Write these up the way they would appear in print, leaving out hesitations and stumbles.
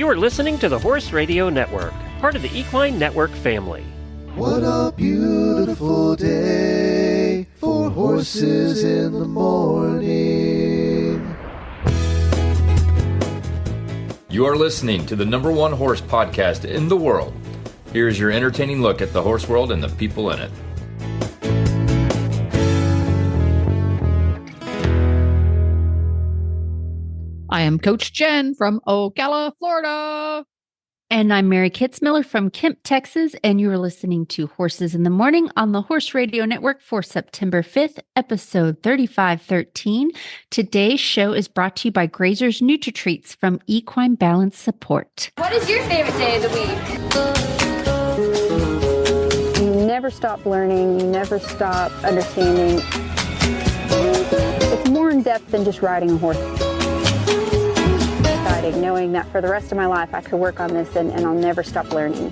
You are listening to the Horse Radio Network, part of the Equine Network family. What a beautiful day for horses in the morning. You are listening to the #1 horse podcast in the world. Here's your entertaining look at the horse world and the people in it. I am Coach Jen from Ocala, Florida. And I'm Mary Kitzmiller from Kemp, Texas, and you are listening to Horses in the Morning on the Horse Radio Network for September 5th, episode 3513. Today's show is brought to you by Grazer's Nutri-Treats from Equine Balance Support. What is your favorite day of the week? You never stop learning, you never stop understanding. It's more in depth than just riding a horse. Knowing that for the rest of my life I could work on this and I'll never stop learning.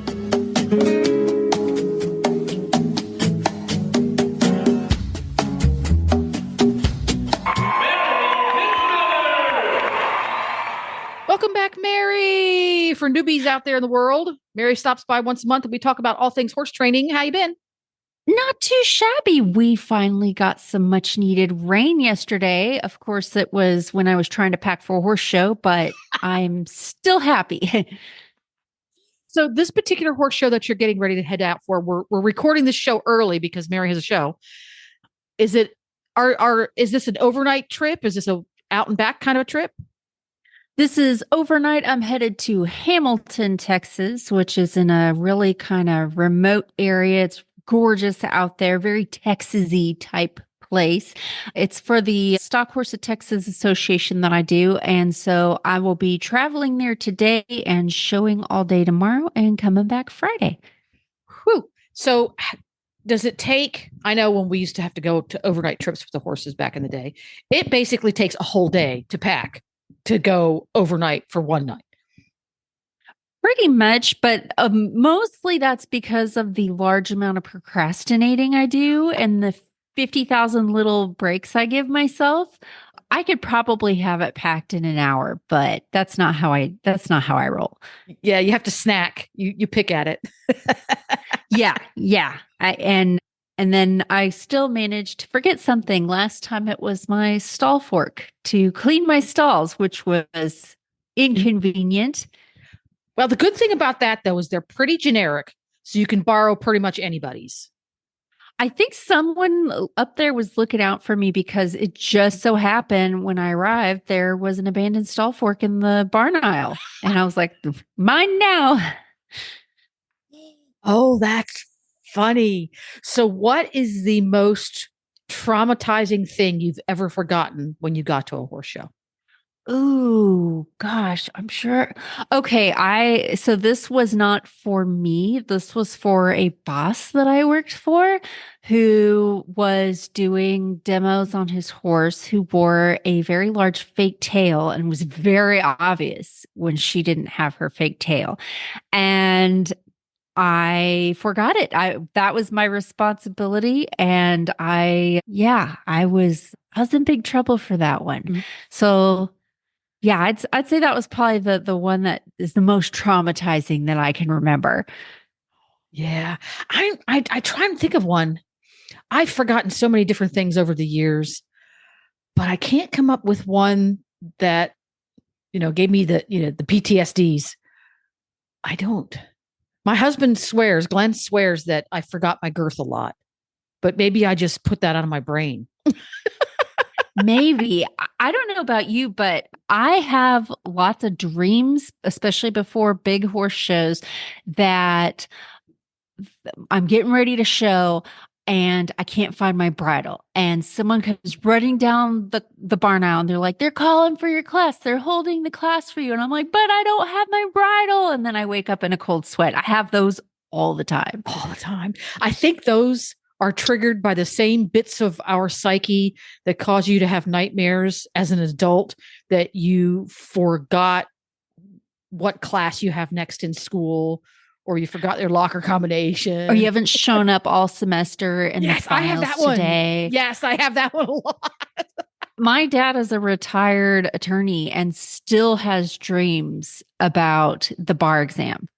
Welcome back, Mary. For newbies out there in the world, Mary stops by once a month and we talk about all things horse training. How you been? Not too shabby. We finally got some much needed rain yesterday. Of course, it was when I was trying to pack for a horse show, but I'm still happy. So this particular horse show that you're getting ready to head out for, we're recording this show early because Mary has a show. Is it is this an overnight trip? Is this a out and back kind of a trip? This is overnight. I'm headed to Hamilton, Texas, which is in a really kind of remote area. It's gorgeous out there, very Texas-y type place. It's for the Stock Horse of Texas Association that I do. And so I will be traveling there today and showing all day tomorrow and coming back Friday. Whew. So does it take, I know when we used to have to go to overnight trips with the horses back in the day, it basically takes a whole day to pack to go overnight for one night. Pretty much, but mostly that's because of the large amount of procrastinating I do and the 50,000 little breaks I give myself. I could probably have it packed in an hour, but that's not how I roll. Yeah, you have to snack. You pick at it. Yeah. And then I still managed to forget something. Last time it was my stall fork to clean my stalls, which was inconvenient. Well, the good thing about that, though, is they're pretty generic, so you can borrow pretty much anybody's. I think someone up there was looking out for me because it just so happened when I arrived, there was an abandoned stall fork in the barn aisle. And I was like, mine now. Oh, that's funny. So what is the most traumatizing thing you've ever forgotten when you got to a horse show? Oh, gosh, I'm sure. Okay, so this was not for me. This was for a boss that I worked for who was doing demos on his horse who wore a very large fake tail and was very obvious when she didn't have her fake tail. And I forgot it. That was my responsibility. And I was in big trouble for that one. Mm-hmm. So yeah, I'd say that was probably the one that is the most traumatizing that I can remember. Yeah. I try and think of one. I've forgotten so many different things over the years, but I can't come up with one that, gave me the PTSDs. I don't. My husband Glenn swears that I forgot my girth a lot, but maybe I just put that out of my brain. Maybe. I don't know about you, but I have lots of dreams, especially before big horse shows, that I'm getting ready to show and I can't find my bridle. And someone comes running down the barn aisle and they're like, they're calling for your class. They're holding the class for you. And I'm like, but I don't have my bridle. And then I wake up in a cold sweat. I have those all the time. All the time. I think those are triggered by the same bits of our psyche that cause you to have nightmares as an adult, that you forgot what class you have next in school, or you forgot their locker combination, or you haven't shown up all semester in the finals I have that one today. Yes, I have that one a lot. My dad is a retired attorney and still has dreams about the bar exam.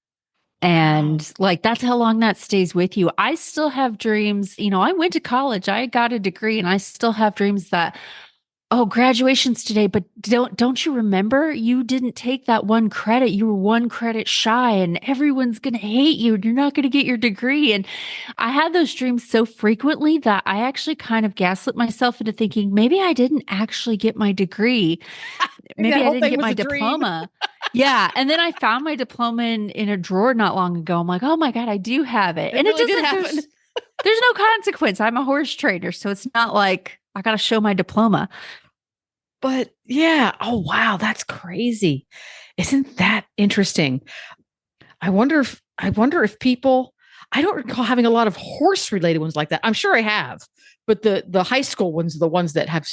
And like, that's how long that stays with you. I still have dreams. I went to college, I got a degree, and I still have dreams that, oh, graduation's today, but don't you remember? You didn't take that one credit. You were one credit shy, and everyone's going to hate you, and you're not going to get your degree. And I had those dreams so frequently that I actually kind of gaslit myself into thinking maybe I didn't actually get my degree. Maybe I didn't get my diploma. Yeah. And then I found my diploma in a drawer not long ago. I'm like, oh my God, I do have it. And really it doesn't happen. There's no consequence. I'm a horse trainer. So it's not like I got to show my diploma. But yeah. Oh, wow. That's crazy. Isn't that interesting? I wonder if people, I don't recall having a lot of horse related ones like that. I'm sure I have, but the high school ones are the ones that have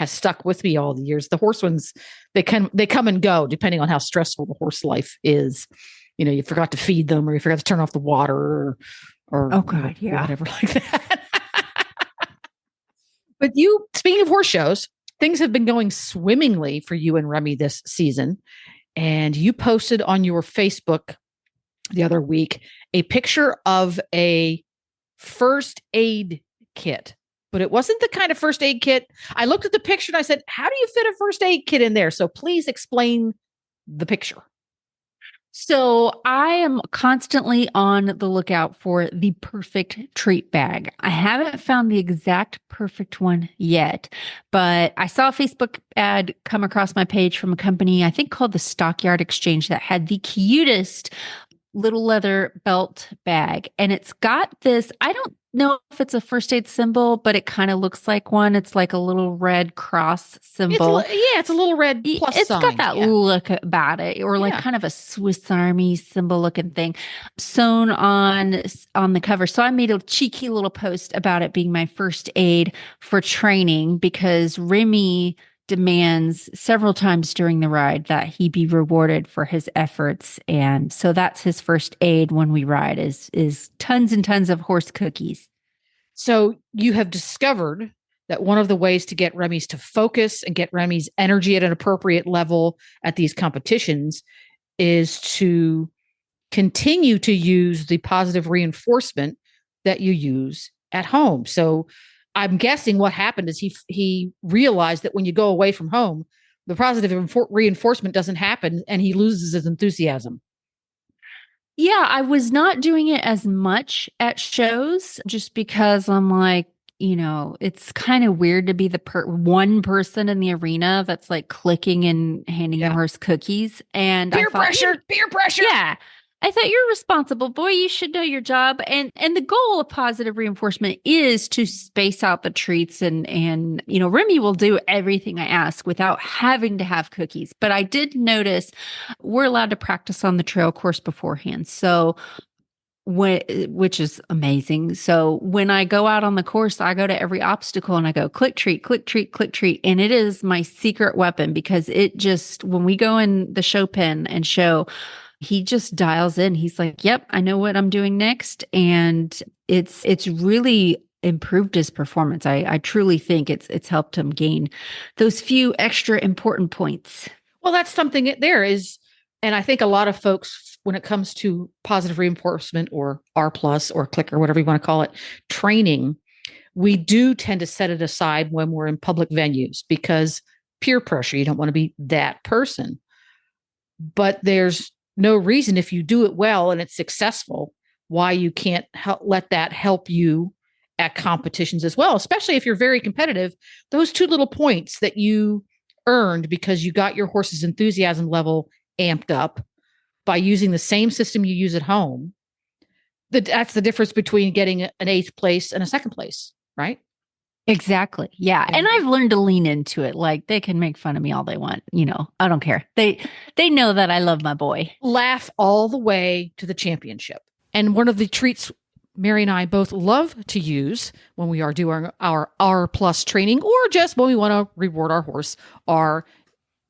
stuck with me all the years. The horse ones, they come and go depending on how stressful the horse life is. You forgot to feed them, or you forgot to turn off the water, or oh God, yeah, whatever like that. But speaking of horse shows, things have been going swimmingly for you and Remy this season. And you posted on your Facebook the other week a picture of a first aid kit. But it wasn't the kind of first aid kit. I looked at the picture and I said, how do you fit a first aid kit in there? So please explain the picture. So I am constantly on the lookout for the perfect treat bag. I haven't found the exact perfect one yet, but I saw a Facebook ad come across my page from a company, I think called the Stockyard Exchange, that had the cutest little leather belt bag. And it's got this, I don't know if it's a first aid symbol, but it kind of looks like one. It's like a little red cross symbol. It's a little red plus It's sign. got that look about it, or like kind of a Swiss Army symbol looking thing sewn on the cover. So I made a cheeky little post about it being my first aid for training, because Remy demands several times during the ride that he be rewarded for his efforts. And so that's his first aid when we ride is tons and tons of horse cookies. So you have discovered that one of the ways to get Remy's to focus and get Remy's energy at an appropriate level at these competitions is to continue to use the positive reinforcement that you use at home. So I'm guessing what happened is he realized that when you go away from home, the positive reinforcement doesn't happen, and he loses his enthusiasm. Yeah, I was not doing it as much at shows just because I'm like, it's kind of weird to be the one person in the arena that's like clicking and handing a horse cookies. And peer pressure. Yeah. I thought, you're responsible, boy. You should know your job. And the goal of positive reinforcement is to space out the treats. And Remy will do everything I ask without having to have cookies. But I did notice we're allowed to practice on the trail course beforehand. So which is amazing. So when I go out on the course, I go to every obstacle and I go click treat, click treat, click treat. And it is my secret weapon, because when we go in the show pen and show, he just dials in. He's like, yep, I know what I'm doing next. And it's really improved his performance. I truly think it's helped him gain those few extra important points. Well, that's something there is. And I think a lot of folks, when it comes to positive reinforcement or R+ or click or whatever you want to call it, training, we do tend to set it aside when we're in public venues because peer pressure, you don't want to be that person. But there's no reason, if you do it well and it's successful, why you can't let that help you at competitions as well, especially if you're very competitive. Those 2 little points that you earned because you got your horse's enthusiasm level amped up by using the same system you use at home, that's the difference between getting an 8th place and a 2nd place, right? Exactly. Yeah. And I've learned to lean into it. Like, they can make fun of me all they want. I don't care. They know that I love my boy. Laugh all the way to the championship. And one of the treats Mary and I both love to use when we are doing our R+ training, or just when we want to reward our horse, are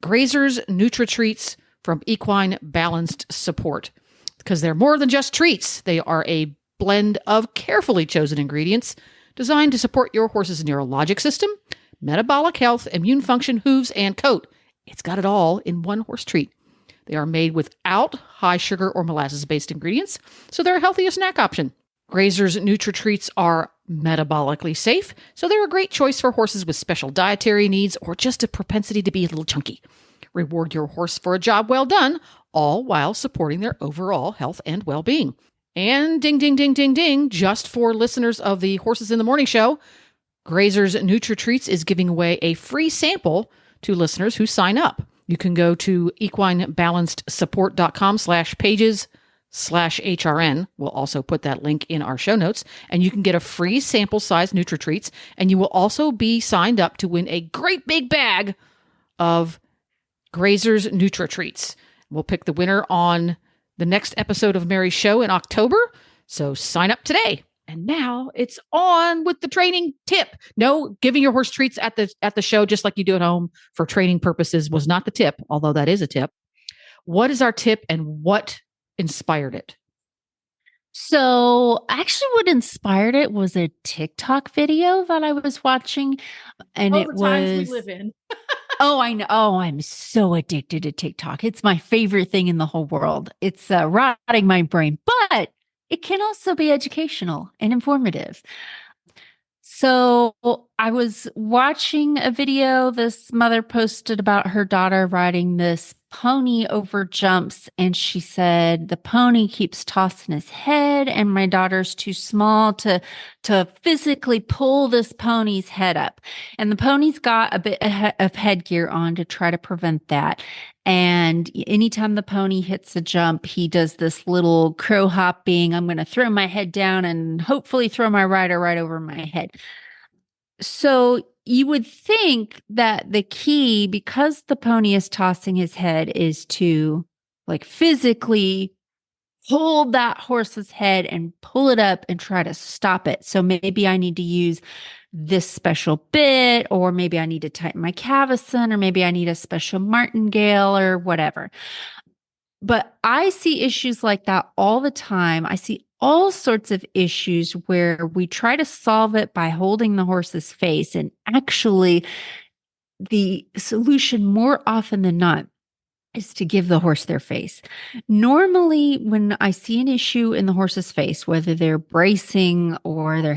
Grazer's Nutri-Treats from Equine Balanced Support, because they're more than just treats. They are a blend of carefully chosen ingredients designed to support your horse's neurologic system, metabolic health, immune function, hooves, and coat. It's got it all in one horse treat. They are made without high sugar or molasses-based ingredients, so they're a healthy snack option. Grazer's Nutri-Treats are metabolically safe, so they're a great choice for horses with special dietary needs or just a propensity to be a little chunky. Reward your horse for a job well done, all while supporting their overall health and well-being. And ding, ding, ding, ding, ding, just for listeners of the Horses in the Morning show, Grazer's Nutri-Treats is giving away a free sample to listeners who sign up. You can go to equinebalancedsupport.com/pages/HRN. We'll also put that link in our show notes, and you can get a free sample size Nutri-Treats, and you will also be signed up to win a great big bag of Grazer's Nutri-Treats. We'll pick the winner on the next episode of Mary's Show in October, so sign up today. And now it's on with the training tip. No, giving your horse treats at the show, just like you do at home for training purposes, was not the tip, although that is a tip. What is our tip and what inspired it? So actually what inspired it was a TikTok video that I was watching. And All it the was times we live in. Oh, I know. Oh, I'm so addicted to TikTok. It's my favorite thing in the whole world. It's rotting my brain, but it can also be educational and informative. So I was watching a video this mother posted about her daughter riding this pony over jumps, and she said the pony keeps tossing his head and my daughter's too small to physically pull this pony's head up. And the pony's got a bit of headgear on to try to prevent that. And anytime the pony hits a jump, he does this little crow hopping. I'm going to throw my head down and hopefully throw my rider right over my head. So you would think that the key, because the pony is tossing his head, is to like physically hold that horse's head and pull it up and try to stop it. So maybe I need to use this special bit, or maybe I need to tighten my cavesson, or maybe I need a special martingale or whatever. But I see issues like that all the time. I see all sorts of issues where we try to solve it by holding the horse's face. And actually, the solution more often than not is to give the horse their face. Normally, when I see an issue in the horse's face, whether they're bracing or they're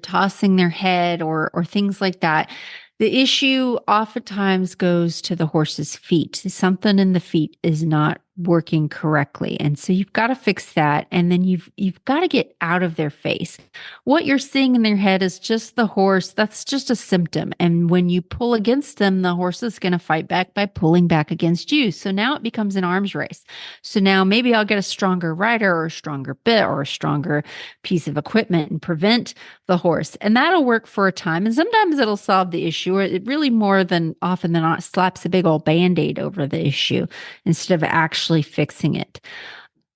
tossing their head or things like that, the issue oftentimes goes to the horse's feet. Something in the feet is not working correctly. And so you've got to fix that. And then you've got to get out of their face. What you're seeing in their head is just the horse. That's just a symptom. And when you pull against them, the horse is going to fight back by pulling back against you. So now it becomes an arms race. So now maybe I'll get a stronger rider or a stronger bit or a stronger piece of equipment and prevent the horse. And that'll work for a time. And sometimes it'll solve the issue, or it really more than often than not slaps a big old Band-Aid over the issue instead of actually fixing it.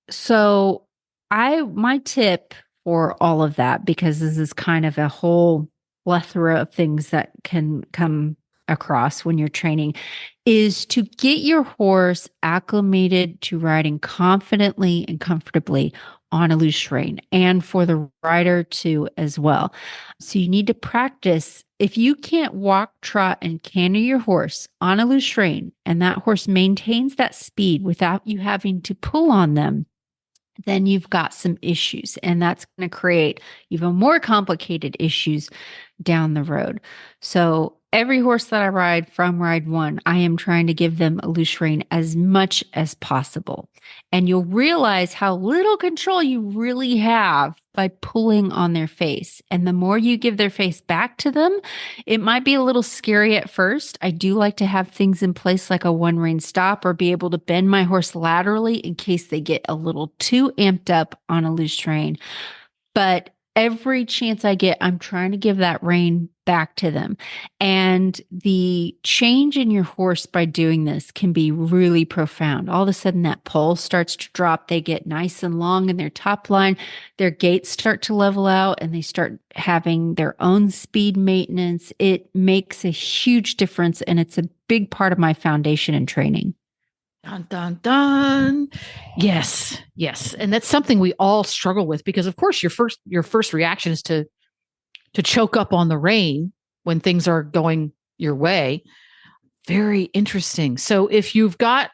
So my tip for all of that, because this is kind of a whole plethora of things that can come across when you're training, is to get your horse acclimated to riding confidently and comfortably on a loose rein, and for the rider too as well. So you need to practice. If you can't walk, trot, and canter your horse on a loose rein, and that horse maintains that speed without you having to pull on them, then you've got some issues, and that's going to create even more complicated issues down the road. So every horse that I ride from ride one, I am trying to give them a loose rein as much as possible. And you'll realize how little control you really have by pulling on their face. And the more you give their face back to them, it might be a little scary at first. I do like to have things in place like a one rein stop, or be able to bend my horse laterally in case they get a little too amped up on a loose rein. But every chance I get, I'm trying to give that rein back to them. And the change in your horse by doing this can be really profound. All of a sudden, that pole starts to drop. They get nice and long in their top line. Their gaits start to level out, and they start having their own speed maintenance. It makes a huge difference, and it's a big part of my foundation and training. Dun, dun, dun. Yes. Yes. And that's something we all struggle with, because of course your first reaction is to choke up on the rein when things are going your way. Very interesting. So if you've got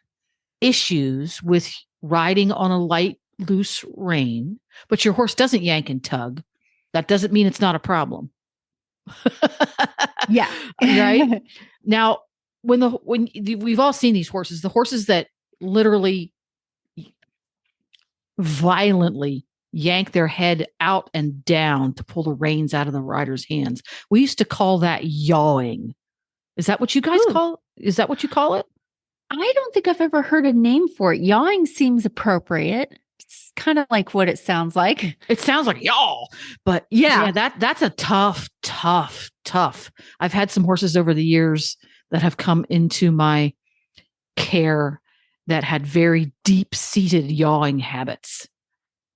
issues with riding on a light, loose rein, but your horse doesn't yank and tug, that doesn't mean it's not a problem. Yeah. Right. Now, when we've all seen these horses, the horses that literally violently yank their head out and down to pull the reins out of the rider's hands. We used to call that yawing. Is that what you guys call? Is that what you call it? I don't think I've ever heard a name for it. Yawing seems appropriate. It's kind of like what it sounds like. It sounds like yaw, but yeah, that's a tough. I've had some horses over the years that have come into my care that had very deep-seated yawing habits.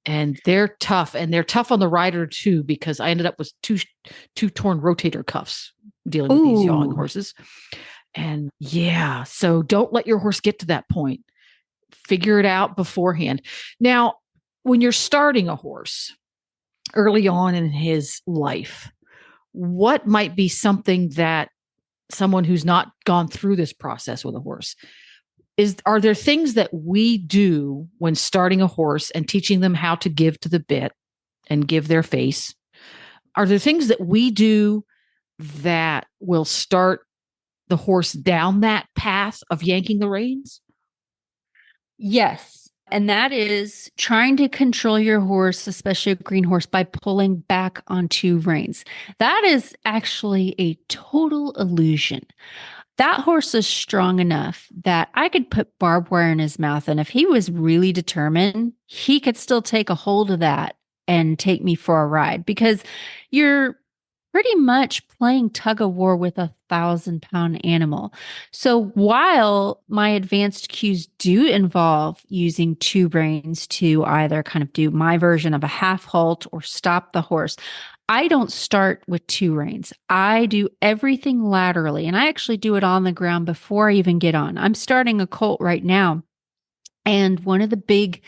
And they're tough, and they're tough on the rider too, because I ended up with two torn rotator cuffs dealing with these yawing horses. And yeah, so don't let your horse get to that point. Figure it out beforehand. Now, when you're starting a horse early on in his life, what might be something that someone who's not gone through this process with a horse are there things that we do when starting a horse and teaching them how to give to the bit and give their face? Are there things that we do that will start the horse down that path of yanking the reins? Yes. And that is trying to control your horse, especially a green horse, by pulling back on two reins. That is actually a total illusion. That horse is strong enough that I could put barbed wire in his mouth. And if he was really determined, he could still take a hold of that and take me for a ride, because you're pretty much playing tug of war with a 1,000-pound animal. So while my advanced cues do involve using two reins to either kind of do my version of a half halt or stop the horse, I don't start with two reins. I do everything laterally, and I actually do it on the ground before I even get on. I'm starting a colt right now, and one of the big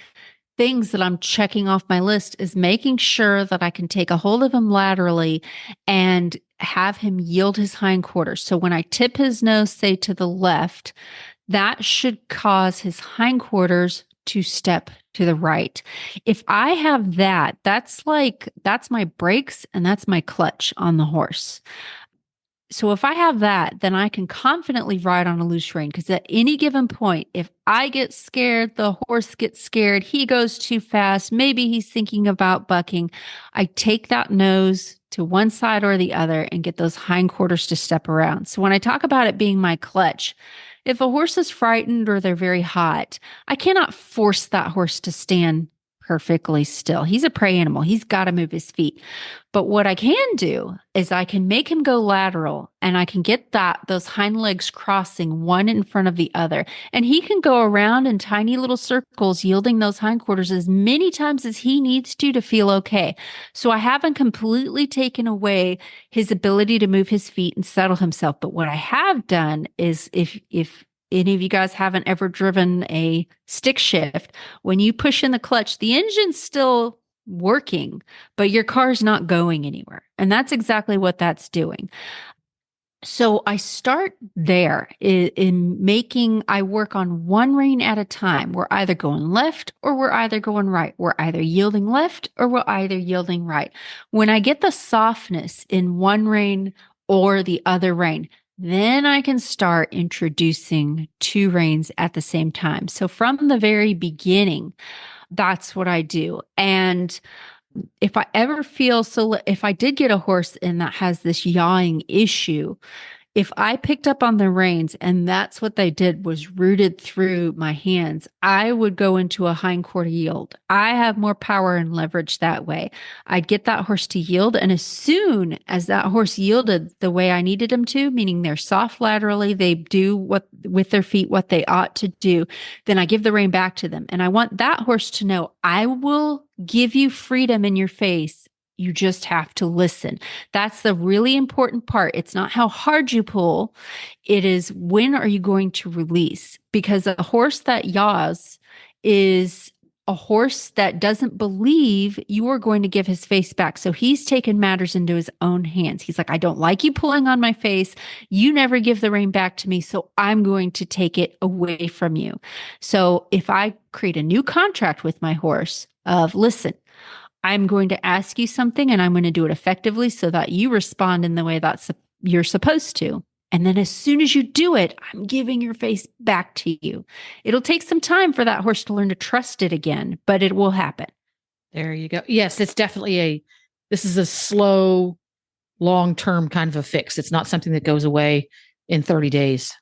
things that I'm checking off my list is making sure that I can take a hold of him laterally and have him yield his hindquarters. So when I tip his nose, say to the left, that should cause his hindquarters to step to the right. If I have that, that's my brakes and that's my clutch on the horse. So if I have that, then I can confidently ride on a loose rein, because at any given point, if I get scared, the horse gets scared, he goes too fast, maybe he's thinking about bucking, I take that nose to one side or the other and get those hindquarters to step around. So when I talk about it being my clutch, if a horse is frightened or they're very hot, I cannot force that horse to stand perfectly still. He's a prey animal. He's got to move his feet. But what I can do is I can make him go lateral, and I can get those hind legs crossing one in front of the other. And he can go around in tiny little circles, yielding those hindquarters as many times as he needs to feel okay. So I haven't completely taken away his ability to move his feet and settle himself. But what I have done is, if any of you guys haven't ever driven a stick shift, when you push in the clutch, the engine's still working, but your car's not going anywhere. And that's exactly what that's doing. So I start there I work on one rein at a time. We're either going left or we're either going right. We're either yielding left or we're either yielding right. When I get the softness in one rein or the other rein, then I can start introducing two reins at the same time. So from the very beginning, that's what I do. And if I ever feel if I did get a horse and that has this yawing issue, if I picked up on the reins and that's what they did was rooted through my hands, I would go into a hindquarter yield. I have more power and leverage that way. I'd get that horse to yield. And as soon as that horse yielded the way I needed him to, meaning they're soft laterally, they do with their feet what they ought to do, then I give the rein back to them. And I want that horse to know, I will give you freedom in your face. You just have to listen. That's the really important part. It's not how hard you pull. It is, when are you going to release? Because a horse that yaws is a horse that doesn't believe you are going to give his face back. So he's taken matters into his own hands. He's like, I don't like you pulling on my face. You never give the rein back to me. So I'm going to take it away from you. So if I create a new contract with my horse of, listen, I'm going to ask you something and I'm going to do it effectively so that you respond in the way that you're supposed to. And then as soon as you do it, I'm giving your face back to you. It'll take some time for that horse to learn to trust it again, but it will happen. There you go. Yes, it's definitely this is a slow, long-term kind of a fix. It's not something that goes away in 30 days.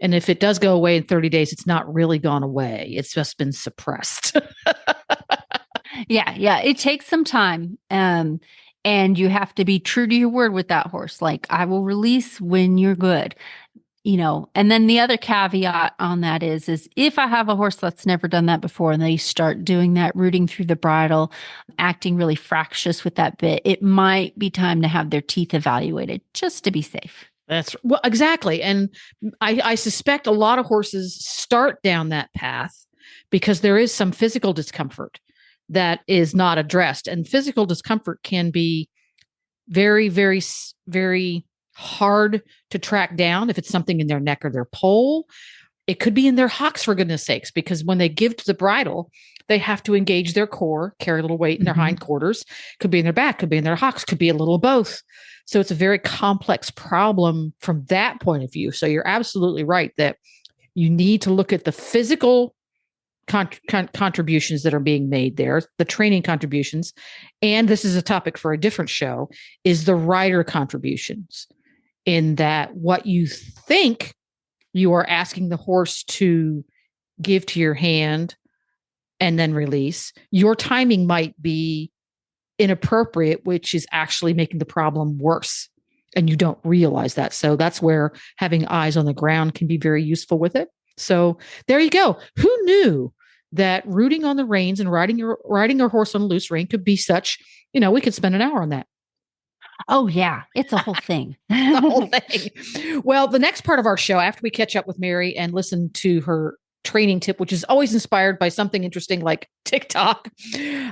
And if it does go away in 30 days, it's not really gone away. It's just been suppressed. Yeah. It takes some time. And you have to be true to your word with that horse. Like, I will release when you're good, and then the other caveat on that is if I have a horse that's never done that before and they start doing that rooting through the bridle, acting really fractious with that bit, it might be time to have their teeth evaluated just to be safe. Well, exactly. And I suspect a lot of horses start down that path because there is some physical discomfort that is not addressed. And physical discomfort can be very, very, very hard to track down if it's something in their neck or their poll. It could be in their hocks, for goodness sakes, because when they give to the bridle, they have to engage their core, carry a little weight in their hindquarters. Could be in their back, could be in their hocks, could be a little of both. So it's a very complex problem from that point of view. So you're absolutely right that you need to look at the physical contributions that are being made there, the training contributions, and this is a topic for a different show, is the rider contributions, in that what you think you are asking the horse to give to your hand and then release, your timing might be inappropriate, which is actually making the problem worse. And you don't realize that. So that's where having eyes on the ground can be very useful with it. So there you go. Who knew that rooting on the reins and riding your horse on a loose rein could be such, we could spend an hour on that. Oh, yeah. It's a whole thing. The whole thing. Well, the next part of our show, after we catch up with Mary and listen to her training tip, which is always inspired by something interesting like TikTok,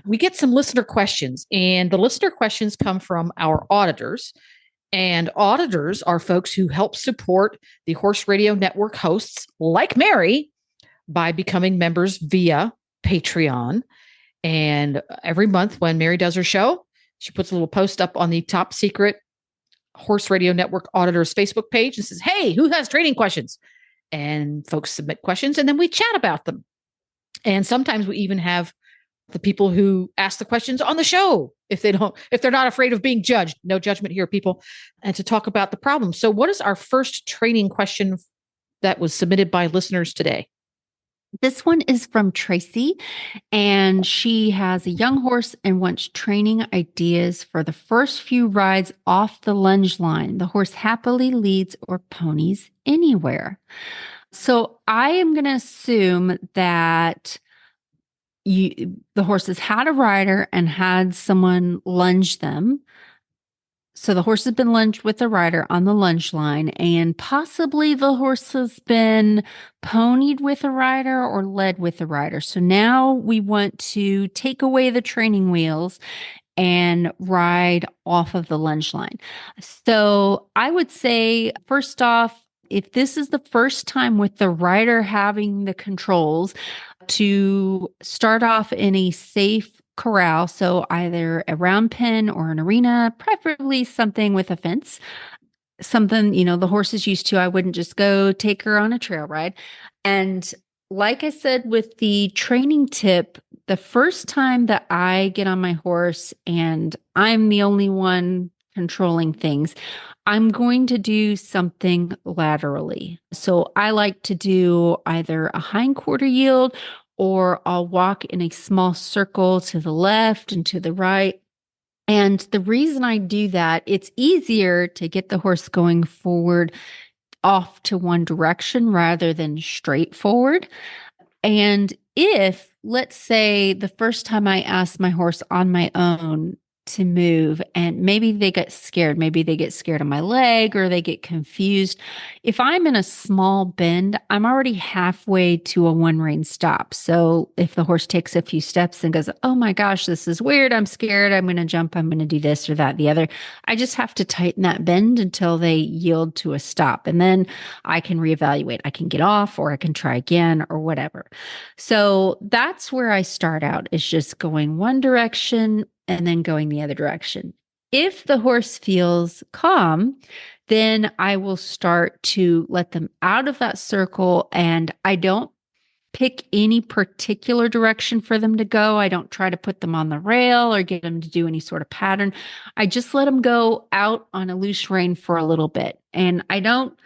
we get some listener questions. And the listener questions come from our auditors. And auditors are folks who help support the Horse Radio Network hosts like Mary by becoming members via Patreon. And every month when Mary does her show, she puts a little post up on the Top Secret Horse Radio Network Auditors Facebook page and says, hey, who has training questions? And folks submit questions and then we chat about them. And sometimes we even have the people who ask the questions on the show if they're not afraid of being judged. No judgment here, people. And to talk about the problem. So what is our first training question that was submitted by listeners today? This one is from Tracy, and she has a young horse and wants training ideas for the first few rides off the lunge line. The horse happily leads or ponies anywhere. So I am going to assume that the horse has had a rider and had someone lunge them. So the horse has been lunged with the rider on the lunge line, and possibly the horse has been ponied with a rider or led with a rider. So now we want to take away the training wheels and ride off of the lunge line. So I would say, first off, if this is the first time with the rider having the controls, to start off in a safe corral, so either a round pen or an arena, preferably something with a fence, something, the horse is used to. I wouldn't just go take her on a trail ride. And like I said, with the training tip, the first time that I get on my horse and I'm the only one controlling things, I'm going to do something laterally. So I like to do either a hindquarter yield, or I'll walk in a small circle to the left and to the right. And the reason I do that, it's easier to get the horse going forward off to one direction rather than straight forward. And if, let's say, the first time I asked my horse on my own, to move, and maybe they get scared. Maybe they get scared of my leg or they get confused. If I'm in a small bend, I'm already halfway to a one rein stop. So if the horse takes a few steps and goes, oh my gosh, this is weird, I'm scared, I'm going to jump, I'm going to do this or that, the other, I just have to tighten that bend until they yield to a stop. And then I can reevaluate. I can get off or I can try again or whatever. So that's where I start out, is just going one direction and then going the other direction. If the horse feels calm, then I will start to let them out of that circle, and I don't pick any particular direction for them to go. I don't try to put them on the rail or get them to do any sort of pattern. I just let them go out on a loose rein for a little bit. And I don't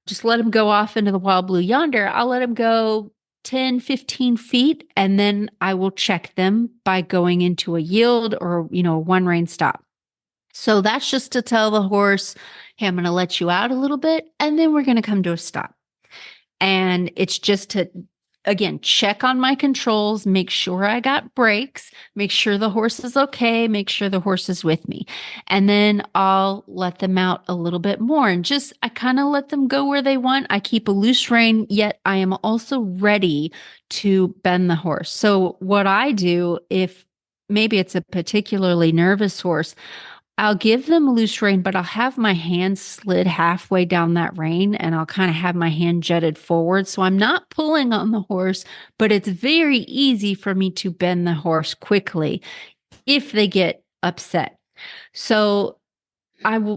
just let them go off into the wild blue yonder. I'll let them go 10, 15 feet, and then I will check them by going into a yield or, a one rein stop. So that's just to tell the horse, hey, I'm going to let you out a little bit, and then we're going to come to a stop. And it's just to, again, check on my controls, make sure I got brakes, make sure the horse is okay, make sure the horse is with me. And then I'll let them out a little bit more, and I kind of let them go where they want. I keep a loose rein, yet I am also ready to bend the horse. So what I do, if maybe it's a particularly nervous horse, I'll give them a loose rein, but I'll have my hand slid halfway down that rein, and I'll kind of have my hand jutted forward. So I'm not pulling on the horse, but it's very easy for me to bend the horse quickly if they get upset. So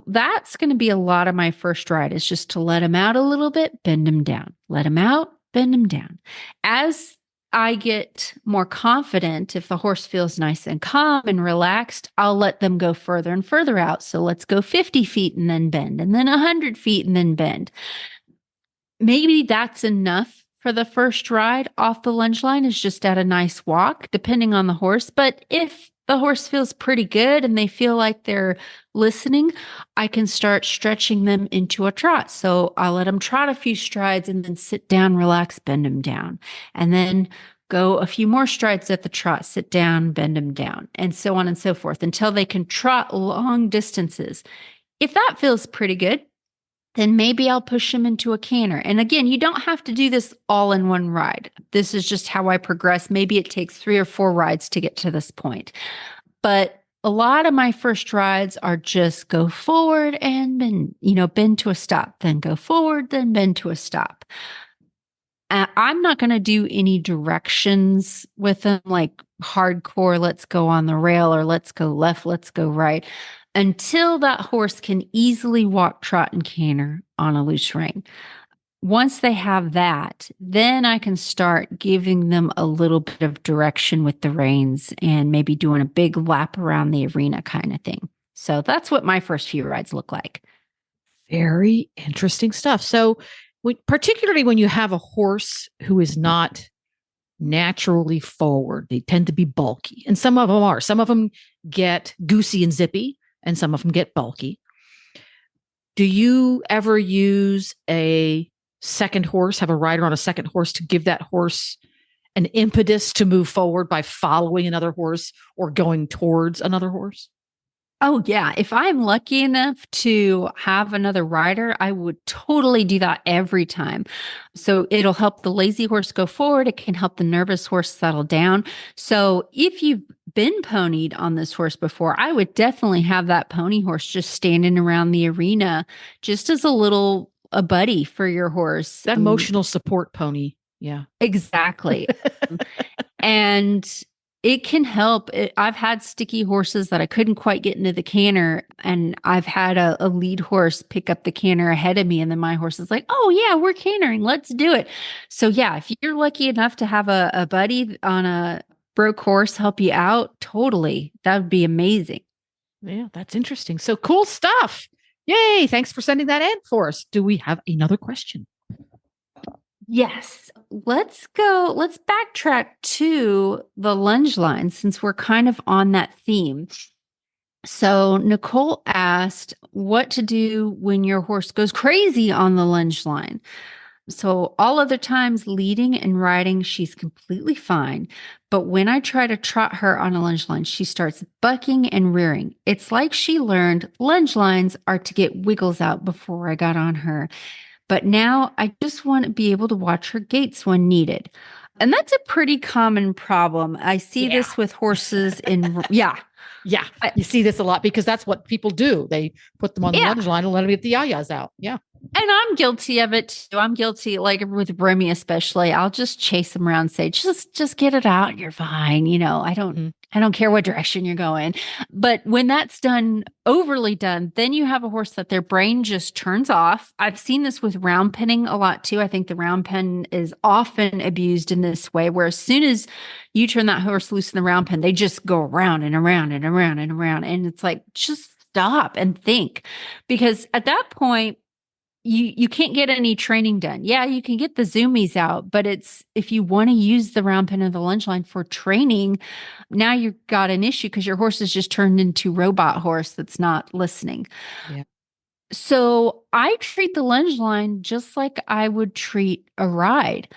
that's going to be a lot of my first ride, is just to let them out a little bit, bend them down, let them out, bend them down. As I get more confident, if the horse feels nice and calm and relaxed, I'll let them go further and further out. So let's go 50 feet and then bend, and then 100 feet and then bend. Maybe that's enough for the first ride off the lunge line, is just at a nice walk, depending on the horse. But if the horse feels pretty good and they feel like they're listening, I can start stretching them into a trot. So I'll let them trot a few strides and then sit down, relax, bend them down. And then go a few more strides at the trot, sit down, bend them down, and so on and so forth until they can trot long distances. If that feels pretty good, then maybe I'll push them into a canter. And again, you don't have to do this all in one ride. This is just how I progress. Maybe it takes 3 or 4 rides to get to this point. But a lot of my first rides are just go forward and bend to a stop, then go forward, then bend to a stop. I'm not going to do any directions with them, like hardcore, let's go on the rail, or let's go left, let's go right, until that horse can easily walk, trot, and canter on a loose rein. Once they have that, then I can start giving them a little bit of direction with the reins and maybe doing a big lap around the arena kind of thing. So that's what my first few rides look like. Very interesting stuff. So particularly when you have a horse who is not naturally forward, they tend to be bulky. And some of them are. Some of them get goosey and zippy, and some of them get bulky. Do you ever use a second horse, have a rider on a second horse to give that horse an impetus to move forward by following another horse or going towards another horse? Oh, yeah. If I'm lucky enough to have another rider, I would totally do that every time. So it'll help the lazy horse go forward. It can help the nervous horse settle down. So if you've been ponied on this horse before, I would definitely have that pony horse just standing around the arena just as a buddy for your horse. That emotional support pony. Yeah. Exactly. And it can help. I've had sticky horses that I couldn't quite get into the canter, and I've had a lead horse pick up the canter ahead of me, and then my horse is like, oh yeah, we're cantering, let's do it. So yeah, if you're lucky enough to have a buddy on a broke horse help you out, totally, that would be amazing. Yeah, that's interesting. So cool stuff. Yay, thanks for sending that in for us. Do we have another question? Yes. Let's backtrack to the lunge line since we're kind of on that theme. So Nicole asked what to do when your horse goes crazy on the lunge line. So all other times, leading and riding, she's completely fine. But when I try to trot her on a lunge line, she starts bucking and rearing. It's like she learned lunge lines are to get wiggles out before I got on her. But now I just want to be able to watch her gaits when needed. And that's a pretty common problem. I see this with horses in, yeah. Yeah. You see this a lot because that's what people do. They put them on the Yeah. lunge line and let them get the yayas out. Yeah. And I'm guilty of it too. I'm guilty, like with Remy especially. I'll just chase them around and say, just get it out. You're fine. I don't care what direction you're going. But when that's done, overly done, then you have a horse that their brain just turns off. I've seen this with round penning a lot too. I think the round pen is often abused in this way, where as soon as you turn that horse loose in the round pen, they just go around and around and around and around. And it's like, just stop and think. Because at that point, you can't get any training done. Yeah, you can get the zoomies out, but it's if you want to use the round pen or the lunge line for training, now you've got an issue because your horse is just turned into robot horse that's not listening. Yeah. So I treat the lunge line just like I would treat a ride.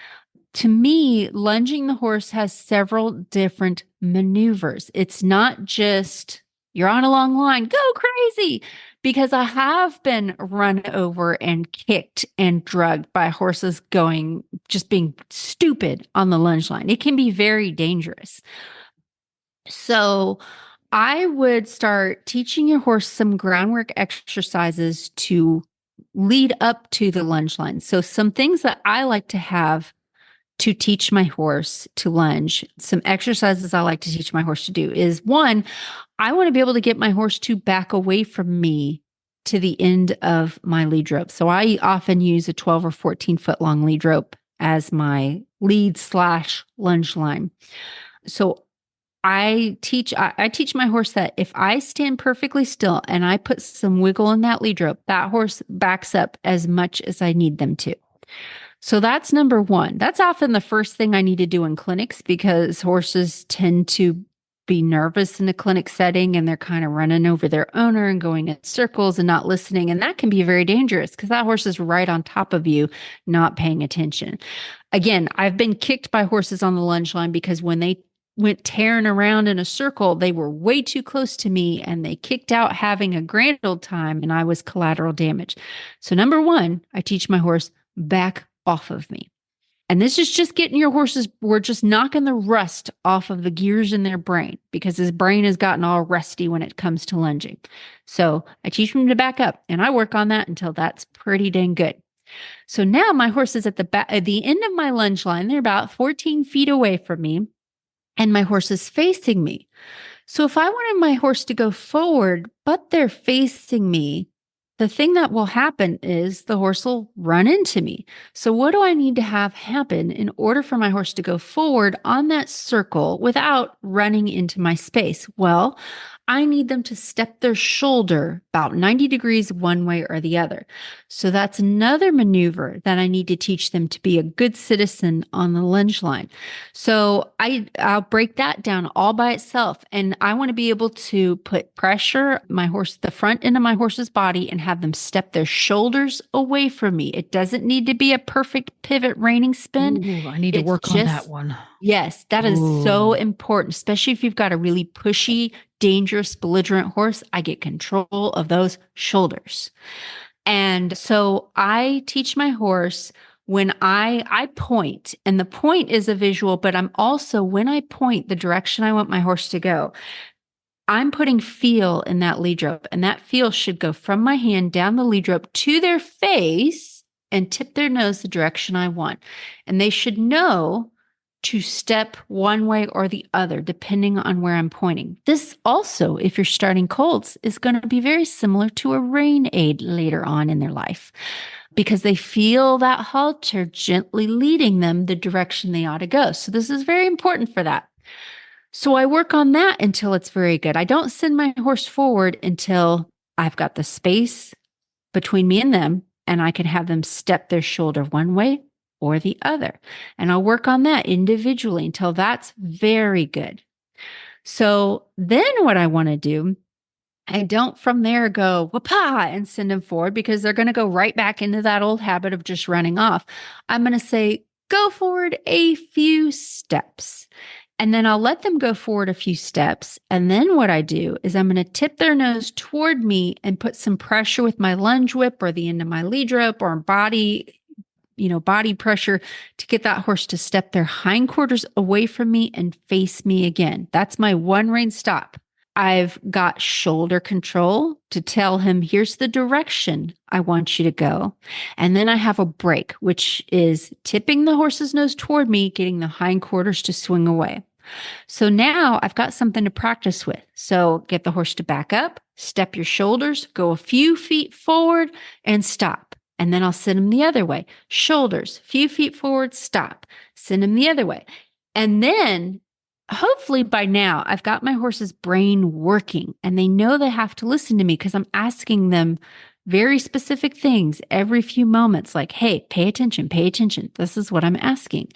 To me, lunging the horse has several different maneuvers. It's not just you're on a long line, go crazy. Because I have been run over and kicked and drugged by horses just being stupid on the lunge line. It can be very dangerous. So I would start teaching your horse some groundwork exercises to lead up to the lunge line. So some things that I like to have to teach my horse to lunge, some exercises I like to teach my horse to do is one, I want to be able to get my horse to back away from me to the end of my lead rope. So I often use a 12 or 14 foot long lead rope as my lead/lunge line. So I teach my horse that if I stand perfectly still and I put some wiggle in that lead rope, that horse backs up as much as I need them to. So that's number one. That's often the first thing I need to do in clinics because horses tend to be nervous in a clinic setting and they're kind of running over their owner and going in circles and not listening. And that can be very dangerous because that horse is right on top of you, not paying attention. Again, I've been kicked by horses on the lunge line because when they went tearing around in a circle, they were way too close to me and they kicked out having a grand old time and I was collateral damage. So number one, I teach my horse back off of me. And this is just getting your horses, we're just knocking the rust off of the gears in their brain because his brain has gotten all rusty when it comes to lunging. So I teach him to back up and I work on that until that's pretty dang good. So now my horse is at the end of my lunge line. They're about 14 feet away from me and my horse is facing me. So if I wanted my horse to go forward, but they're facing me, the thing that will happen is the horse will run into me. So what do I need to have happen in order for my horse to go forward on that circle without running into my space? Well, I need them to step their shoulder about 90 degrees one way or the other. So that's another maneuver that I need to teach them to be a good citizen on the lunge line. So I'll break that down all by itself. And I want to be able to put pressure the front end of my horse's body and have them step their shoulders away from me. It doesn't need to be a perfect pivot reining spin. Ooh, I need to work on that one. Yes, that is so important, especially if you've got a really pushy, dangerous, belligerent horse. I get control of those shoulders. And so I teach my horse when I point, and the point is a visual, but I'm also, when I point the direction I want my horse to go, I'm putting feel in that lead rope, and that feel should go from my hand down the lead rope to their face and tip their nose the direction I want. And they should know to step one way or the other, depending on where I'm pointing. This also, if you're starting colts, is going to be very similar to a rein aid later on in their life because they feel that halter gently leading them the direction they ought to go. So this is very important for that. So I work on that until it's very good. I don't send my horse forward until I've got the space between me and them, and I can have them step their shoulder one way or the other. And I'll work on that individually until that's very good. So then what I want to do, I don't from there go whoopah and send them forward because they're going to go right back into that old habit of just running off. I'm going to say, go forward a few steps. And then I'll let them go forward a few steps. And then what I do is I'm going to tip their nose toward me and put some pressure with my lunge whip or the end of my lead rope or body pressure to get that horse to step their hindquarters away from me and face me again. That's my one rein stop. I've got shoulder control to tell him, here's the direction I want you to go. And then I have a break, which is tipping the horse's nose toward me, getting the hindquarters to swing away. So now I've got something to practice with. So get the horse to back up, step your shoulders, go a few feet forward and stop. And then I'll send him the other way. Shoulders, few feet forward, stop. Send him the other way. And then hopefully by now I've got my horse's brain working and they know they have to listen to me because I'm asking them very specific things every few moments, like, hey, pay attention, pay attention. This is what I'm asking.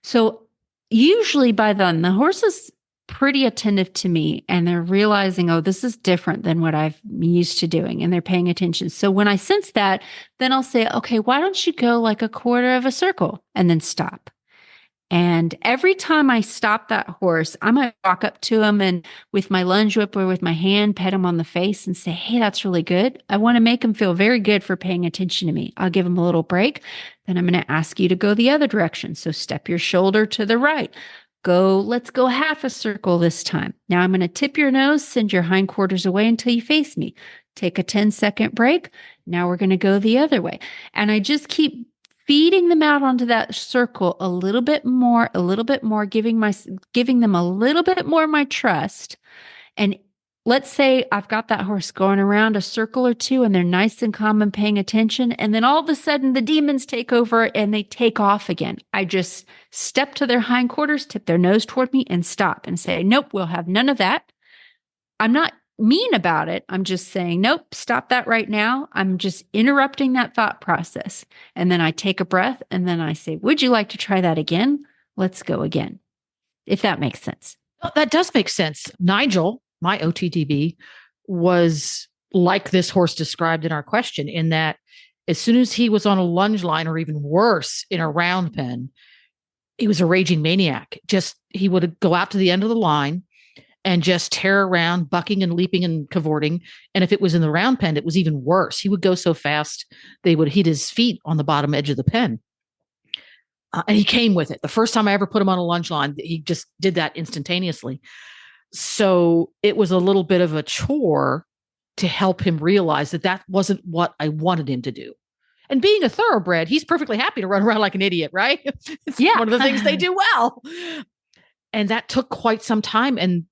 So usually by then the horse is pretty attentive to me and they're realizing, oh, this is different than what I've used to doing, and they're paying attention. So when I sense that, then I'll say, okay, why don't you go like a quarter of a circle and then stop. And every time I stop that horse, I'm going to walk up to him and with my lunge whip or with my hand, pet him on the face and say, hey, that's really good. I want to make him feel very good for paying attention to me. I'll give him a little break. Then I'm going to ask you to go the other direction. So step your shoulder to the right. Let's go half a circle this time. Now I'm going to tip your nose, send your hindquarters away until you face me. Take a 10-second break. Now we're going to go the other way. And I just keep feeding them out onto that circle a little bit more, giving them a little bit more of my trust. And let's say I've got that horse going around a circle or two and they're nice and calm and paying attention. And then all of a sudden the demons take over and they take off again. I just step to their hindquarters, tip their nose toward me and stop and say, nope, we'll have none of that. I'm not mean about it. I'm just saying, nope, stop that right now. I'm just interrupting that thought process. And then I take a breath and then I say, would you like to try that again? Let's go again. If that makes sense. Oh, that does make sense. Nigel, my OTDB, was like this horse described in our question, in that as soon as he was on a lunge line, or even worse, in a round pen, he was a raging maniac. He would go out to the end of the line and just tear around, bucking and leaping and cavorting. And if it was in the round pen, it was even worse. He would go so fast, they would hit his feet on the bottom edge of the pen. And he came with it. The first time I ever put him on a lunge line, he just did that instantaneously. So it was a little bit of a chore to help him realize that that wasn't what I wanted him to do. And being a thoroughbred, he's perfectly happy to run around like an idiot, right? It's one of the things they do well. And that took quite some time. And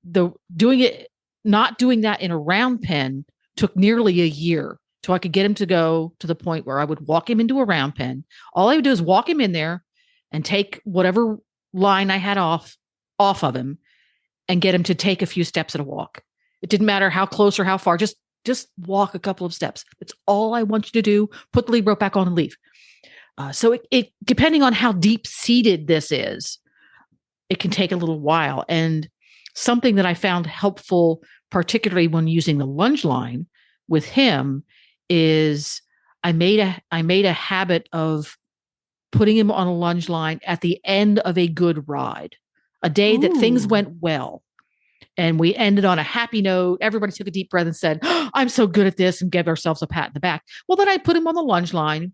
not doing that in a round pen took nearly a year till I could get him to go to the point where I would walk him into a round pen. All I would do is walk him in there and take whatever line I had off of him and get him to take a few steps at a walk. It didn't matter how close or how far, just walk a couple of steps. That's all I want you to do. Put the lead rope back on and leave. So it depending on how deep seated this is, it can take a little while. And something that I found helpful, particularly when using the lunge line with him, is I made a habit of putting him on a lunge line at the end of a good ride, a day that things went well. And we ended on a happy note. Everybody took a deep breath and said, oh, I'm so good at this, and gave ourselves a pat in the back. Well, then I put him on the lunge line,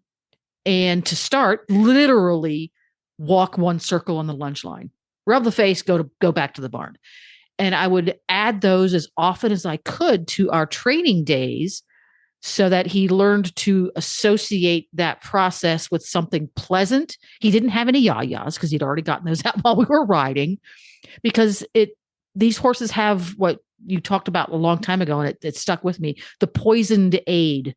and to start, literally walk one circle on the lunge line, rub the face, go back to the barn. And I would add those as often as I could to our training days so that he learned to associate that process with something pleasant. He didn't have any yah-yahs because he'd already gotten those out while we were riding, because these horses have what you talked about a long time ago, and it stuck with me, the poisoned aid.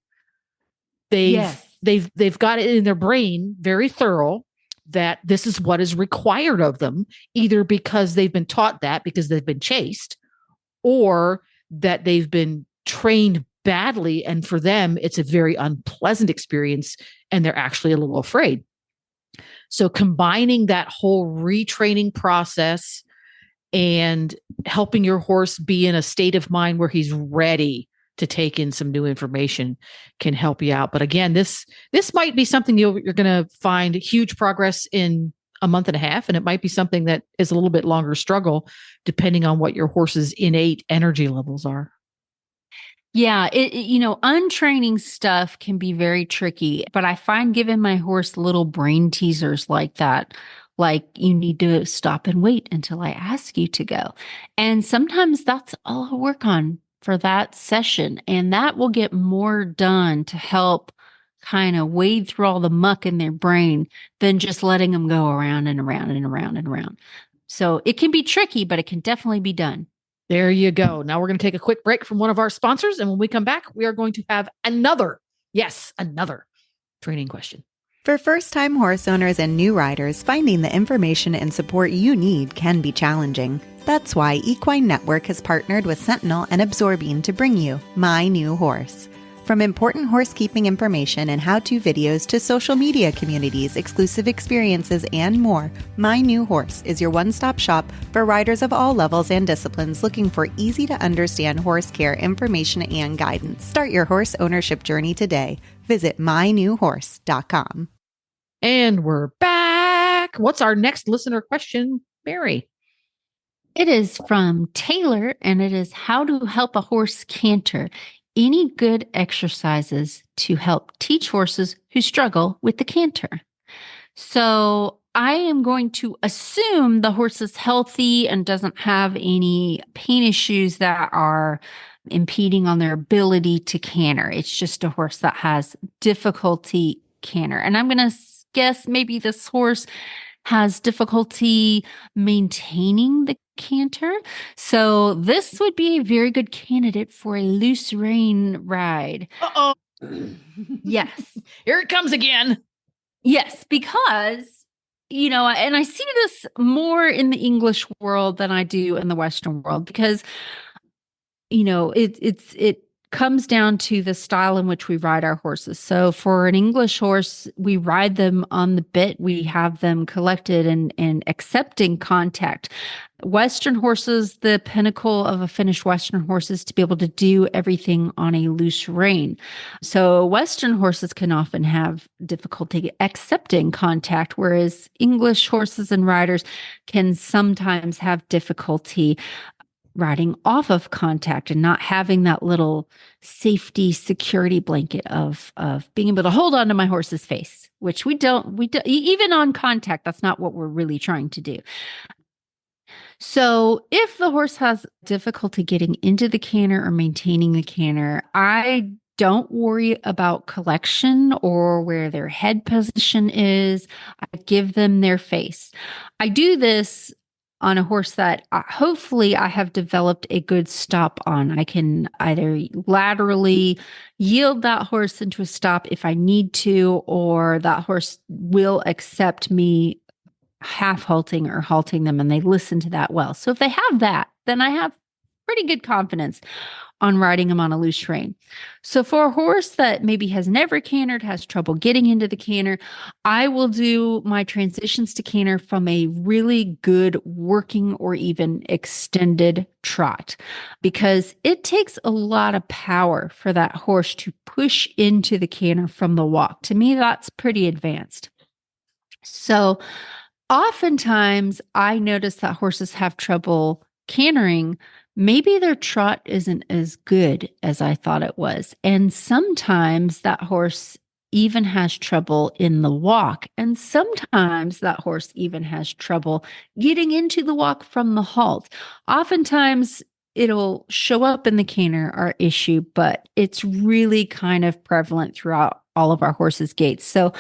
They've got it in their brain, very thorough, that this is what is required of them, either because they've been taught that because they've been chased, or that they've been trained badly. And for them, it's a very unpleasant experience and they're actually a little afraid. So combining that whole retraining process and helping your horse be in a state of mind where he's ready to take in some new information can help you out. But again, this might be something you're going to find huge progress in a month and a half, and it might be something that is a little bit longer struggle depending on what your horse's innate energy levels are. Yeah, untraining stuff can be very tricky, but I find giving my horse little brain teasers like that, like you need to stop and wait until I ask you to go. And sometimes that's all I work on for that session. And that will get more done to help kind of wade through all the muck in their brain than just letting them go around and around and around and around. So it can be tricky, but it can definitely be done. There you go. Now we're going to take a quick break from one of our sponsors. And when we come back, we are going to have another training question. For first-time horse owners and new riders, finding the information and support you need can be challenging. That's why Equine Network has partnered with Sentinel and Absorbine to bring you My New Horse. From important horsekeeping information and how-to videos to social media communities, exclusive experiences, and more, My New Horse is your one-stop shop for riders of all levels and disciplines looking for easy-to-understand horse care information and guidance. Start your horse ownership journey today. Visit mynewhorse.com. And we're back. What's our next listener question, Mary? It is from Taylor, and it is how to help a horse canter. Any good exercises to help teach horses who struggle with the canter? So I am going to assume the horse is healthy and doesn't have any pain issues that are impeding on their ability to canter. It's just a horse that has difficulty canter. And I'm going to guess maybe this horse has difficulty maintaining the canter. So this would be a very good candidate for a loose rein ride. Uh-oh. Yes. Here it comes again. Yes, because, and I see this more in the English world than I do in the Western world because, it comes down to the style in which we ride our horses. So for an English horse, we ride them on the bit. We have them collected and accepting contact. Western horses, the pinnacle of a finished Western horse is to be able to do everything on a loose rein. So Western horses can often have difficulty accepting contact, whereas English horses and riders can sometimes have difficulty riding off of contact and not having that little safety security blanket of being able to hold on to my horse's face, which we don't even on contact. That's not what we're really trying to do. So if the horse has difficulty getting into the canter or maintaining the canter, I don't worry about collection or where their head position is. I give them their face. I do this on a horse that hopefully I have developed a good stop on. I can either laterally yield that horse into a stop if I need to, or that horse will accept me half halting or halting them, and they listen to that well. So if they have that, then I have pretty good confidence on riding them on a loose rein. So for a horse that maybe has never cantered, has trouble getting into the canter, I will do my transitions to canter from a really good working or even extended trot, because it takes a lot of power for that horse to push into the canter from the walk. To me, that's pretty advanced. So oftentimes I notice that horses have trouble cantering. Maybe their trot isn't as good as I thought it was. And sometimes that horse even has trouble in the walk. And sometimes that horse even has trouble getting into the walk from the halt. Oftentimes it'll show up in the canter, our issue, but it's really kind of prevalent throughout all of our horses' gaits. So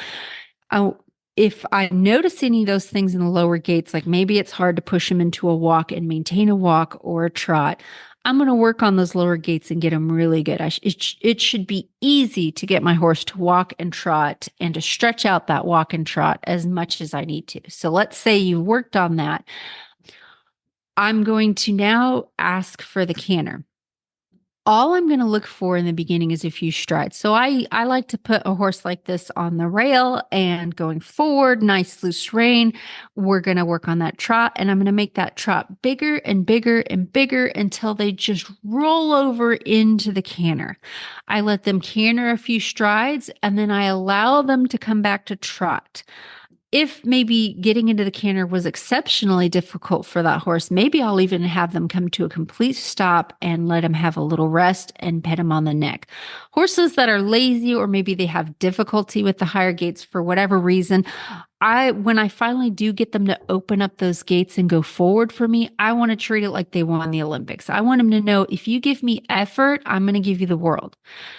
if I notice any of those things in the lower gaits, like maybe it's hard to push them into a walk and maintain a walk or a trot, I'm going to work on those lower gaits and get them really good. It should be easy to get my horse to walk and trot and to stretch out that walk and trot as much as I need to. So let's say you worked on that. I'm going to now ask for the canter. all I'm going to look for in the beginning is a few strides. So I like to put a horse like this on the rail and going forward, nice loose rein. We're going to work on that trot, and I'm going to make that trot bigger and bigger and bigger until they just roll over into the canter. I let them canter a few strides, and then I allow them to come back to trot. If maybe getting into the canter was exceptionally difficult for that horse, maybe I'll even have them come to a complete stop and let them have a little rest and pet them on the neck. Horses that are lazy, or maybe they have difficulty with the higher gates for whatever reason, when I finally do get them to open up those gates and go forward for me, I want to treat it like they won the Olympics. I want them to know, if you give me effort, I'm going to give you the world.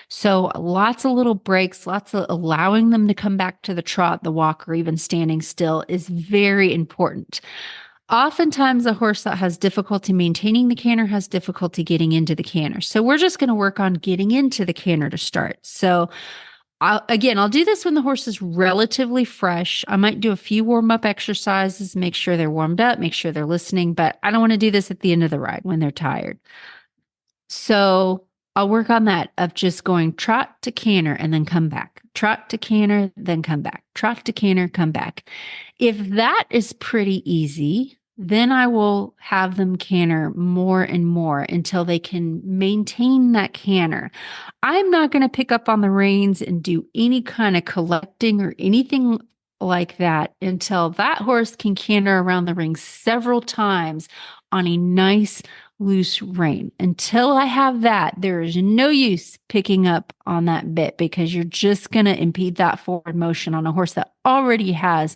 So lots of little breaks, lots of allowing them to come back to the trot, the walk, or even standing still is very important. Oftentimes, a horse that has difficulty maintaining the canter has difficulty getting into the canter. So we're just going to work on getting into the canter to start. So I'll do this when the horse is relatively fresh. I might do a few warm-up exercises, make sure they're warmed up, make sure they're listening, but I don't want to do this at the end of the ride when they're tired. So I'll work on that of just going trot to canter and then come back, trot to canter, then come back, trot to canter, come back. If that is pretty easy, then I will have them canter more and more until they can maintain that canter. I'm not going to pick up on the reins and do any kind of collecting or anything like that until that horse can canter around the ring several times on a nice loose rein. Until I have that, there is no use picking up on that bit, because you're just going to impede that forward motion on a horse that already has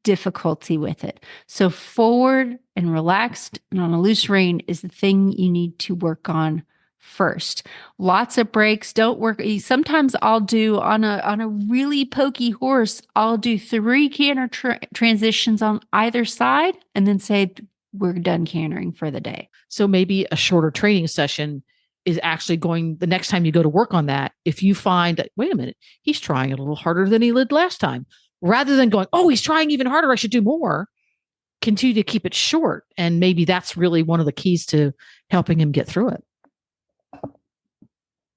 difficulty with it. So forward and relaxed and on a loose rein is the thing you need to work on first. Lots of breaks. Don't work. Sometimes I'll do on a really pokey horse, I'll do 3 canter transitions on either side and then say, we're done cantering for the day. So maybe a shorter training session is actually going, the next time you go to work on that, if you find that, wait a minute, he's trying a little harder than he did last time, rather than going, oh, he's trying even harder, I should do more, continue to keep it short. And maybe that's really one of the keys to helping him get through it.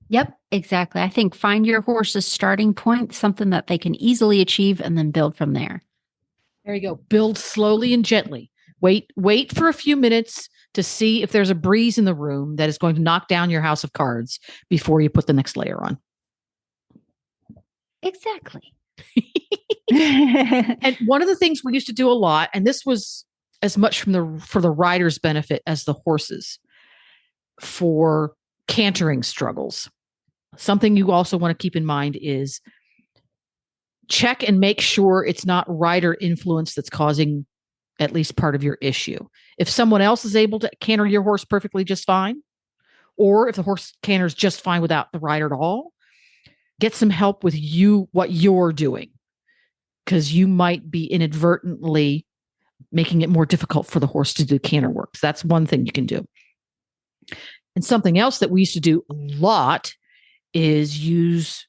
Yep, exactly. I think find your horse's starting point, something that they can easily achieve, and then build from there. There you go. Build slowly and gently. Wait for a few minutes to see if there's a breeze in the room that is going to knock down your house of cards before you put the next layer on. Exactly. And one of the things we used to do a lot, and this was as much for the rider's benefit as the horses, for cantering struggles. Something you also want to keep in mind is check and make sure it's not rider influence that's causing at least part of your issue. If someone else is able to canter your horse perfectly just fine, or if the horse canters just fine without the rider at all, get some help with what you're doing, because you might be inadvertently making it more difficult for the horse to do canter work. So that's one thing you can do. And something else that we used to do a lot is use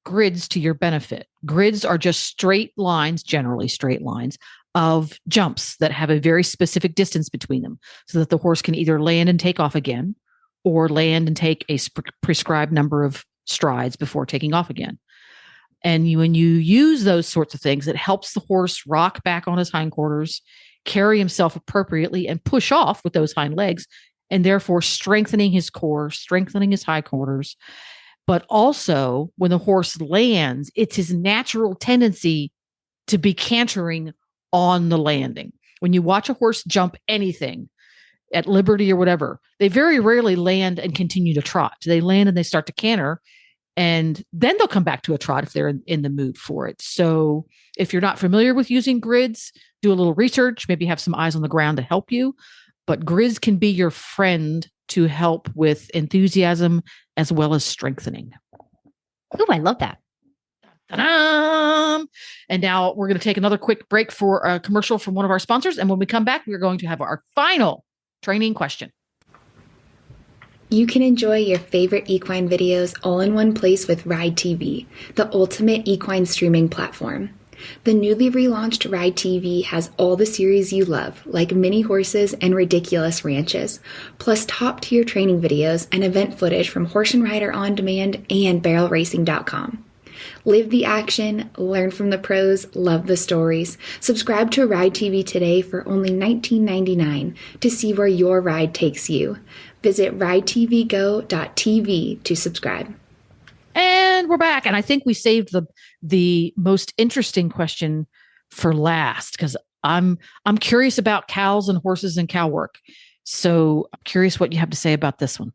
grids to your benefit. Grids are just straight lines, generally straight lines, of jumps that have a very specific distance between them, so that the horse can either land and take off again, or land and take a prescribed number of strides before taking off again. And when you use those sorts of things, it helps the horse rock back on his hindquarters, carry himself appropriately, and push off with those hind legs, and therefore strengthening his core, strengthening his hindquarters. But also, when the horse lands, it's his natural tendency to be cantering on the landing. When you watch a horse jump anything at liberty or whatever, they very rarely land and continue to trot. They land and they start to canter, and then they'll come back to a trot if they're in the mood for it. So if you're not familiar with using grids, do a little research, maybe have some eyes on the ground to help you. But grids can be your friend to help with enthusiasm as well as strengthening. Oh, I love that. Ta-da! And now we're going to take another quick break for a commercial from one of our sponsors. And when we come back, we're going to have our final training question. You can enjoy your favorite equine videos all in one place with Ride TV, the ultimate equine streaming platform. The newly relaunched Ride TV has all the series you love, like mini horses and ridiculous ranches, plus top-tier training videos and event footage from Horse and Rider On Demand and BarrelRacing.com. Live the action, learn from the pros, love the stories. Subscribe to Ride TV today for only $19.99 to see where your ride takes you. Visit ridetvgo.tv to subscribe. And we're back. And I think we saved the most interesting question for last, because I'm curious about cows and horses and cow work. So I'm curious what you have to say about this one.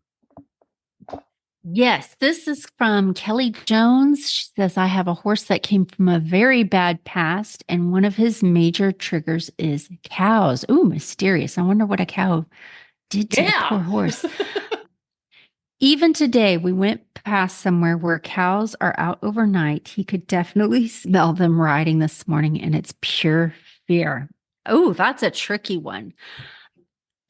Yes, this is from Kelly Jones. She says, I have a horse that came from a very bad past, and one of his major triggers is cows. Ooh, mysterious. I wonder what a cow did to the poor horse. Even today, we went past somewhere where cows are out overnight. He could definitely smell them riding this morning, and it's pure fear. Oh, that's a tricky one.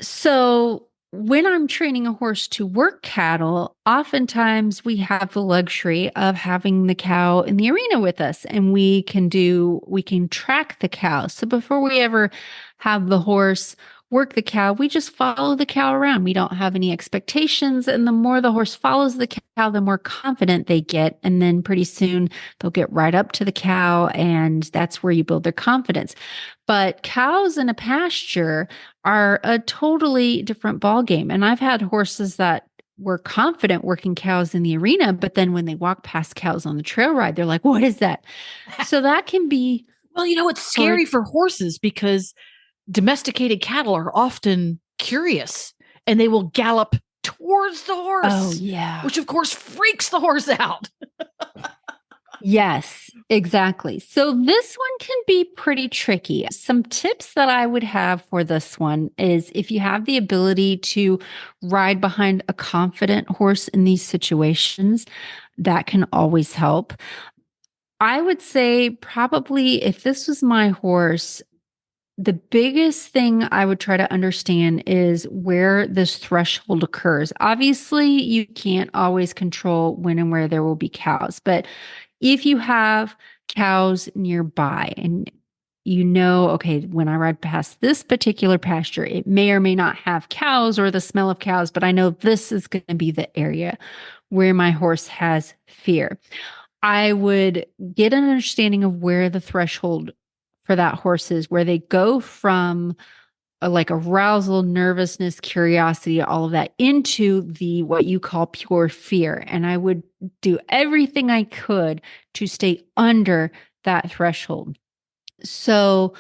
So when I'm training a horse to work cattle, oftentimes we have the luxury of having the cow in the arena with us, and we can track the cow. So before we ever have the horse work the cow, we just follow the cow around. We don't have any expectations. And the more the horse follows the cow, the more confident they get. And then pretty soon they'll get right up to the cow, and that's where you build their confidence. But cows in a pasture are a totally different ballgame. And I've had horses that were confident working cows in the arena, but then when they walk past cows on the trail ride, they're like, what is that? So that can be... Well, it's scary for horses because domesticated cattle are often curious and they will gallop towards the horse. Oh, yeah. Which, of course, freaks the horse out. Yes, exactly. So this one can be pretty tricky. Some tips that I would have for this one is if you have the ability to ride behind a confident horse in these situations, that can always help. I would say probably if this was my horse, the biggest thing I would try to understand is where this threshold occurs. Obviously, you can't always control when and where there will be cows, but if you have cows nearby and okay, when I ride past this particular pasture, it may or may not have cows or the smell of cows, but I know this is going to be the area where my horse has fear. I would get an understanding of where the threshold for that horse is, where they go from like arousal, nervousness, curiosity, all of that into the what you call pure fear. And I would do everything I could to stay under that threshold. So